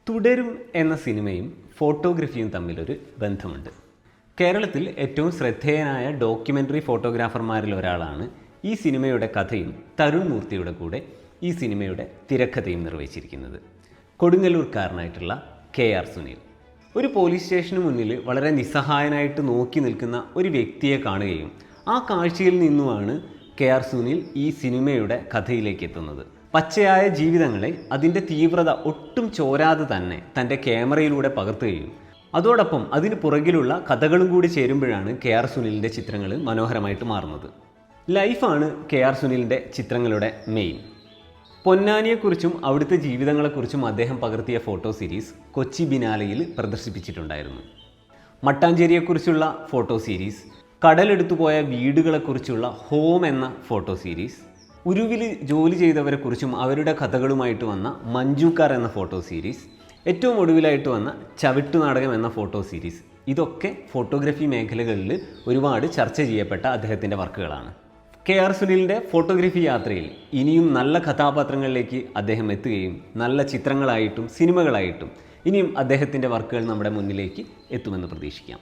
തുടരും എന്ന സിനിമയും ഫോട്ടോഗ്രഫിയും തമ്മിലൊരു ബന്ധമുണ്ട്. കേരളത്തിൽ ഏറ്റവും ശ്രദ്ധേയനായ ഡോക്യുമെൻ്ററി ഫോട്ടോഗ്രാഫർമാരിൽ ഒരാളാണ് ഈ സിനിമയുടെ കഥയും തരുൺ മൂർത്തിയുടെ കൂടെ ഈ സിനിമയുടെ തിരക്കഥയും നിർവഹിച്ചിരിക്കുന്നത്. കൊടുങ്ങല്ലൂർക്കാരനായിട്ടുള്ള KR സുനിൽ ഒരു പോലീസ് സ്റ്റേഷന് മുന്നിൽ വളരെ നിസ്സഹായനായിട്ട് നോക്കി നിൽക്കുന്ന ഒരു വ്യക്തിയെ കാണുകയും ആ കാഴ്ചയിൽ നിന്നുമാണ് KR സുനിൽ ഈ സിനിമയുടെ കഥയിലേക്ക് എത്തുന്നത്. പച്ചയായ ജീവിതങ്ങളെ അതിൻ്റെ തീവ്രത ഒട്ടും ചോരാതെ തന്നെ തൻ്റെ ക്യാമറയിലൂടെ പകർത്തുകയും അതോടൊപ്പം അതിന് പുറകിലുള്ള കഥകളും കൂടി ചേരുമ്പോഴാണ് KR സുനിലിൻ്റെ ചിത്രങ്ങൾ മനോഹരമായിട്ട് മാറുന്നത്. ലൈഫാണ് KR സുനിലിൻ്റെ ചിത്രങ്ങളുടെ മെയിൻ. പൊന്നാനിയെക്കുറിച്ചും അവിടുത്തെ ജീവിതങ്ങളെക്കുറിച്ചും അദ്ദേഹം പകർത്തിയ ഫോട്ടോ സീരീസ് കൊച്ചി ബിനാലയിൽ പ്രദർശിപ്പിച്ചിട്ടുണ്ടായിരുന്നു. മട്ടാഞ്ചേരിയെക്കുറിച്ചുള്ള ഫോട്ടോ സീരീസ്, കടലെടുത്തുപോയ വീടുകളെക്കുറിച്ചുള്ള ഹോം എന്ന ഫോട്ടോ സീരീസ്, ഉരുവിൽ ജോലി ചെയ്തവരെക്കുറിച്ചും അവരുടെ കഥകളുമായിട്ട് വന്ന മഞ്ജുക്കാർ എന്ന ഫോട്ടോ സീരീസ്, ഏറ്റവും ഒടുവിലായിട്ട് വന്ന ചവിട്ടുനാടകം എന്ന ഫോട്ടോ സീരീസ്, ഇതൊക്കെ ഫോട്ടോഗ്രഫി മേഖലകളിൽ ഒരുപാട് ചർച്ച ചെയ്യപ്പെട്ട അദ്ദേഹത്തിൻ്റെ വർക്കുകളാണ്. KR സുനിലിൻ്റെ ഫോട്ടോഗ്രഫി യാത്രയിൽ ഇനിയും നല്ല കഥാപാത്രങ്ങളിലേക്ക് അദ്ദേഹം എത്തുകയും നല്ല ചിത്രങ്ങളായിട്ടും സിനിമകളായിട്ടും ഇനിയും അദ്ദേഹത്തിൻ്റെ വർക്കുകൾ നമ്മുടെ മുന്നിലേക്ക് എത്തുമെന്ന് പ്രതീക്ഷിക്കാം.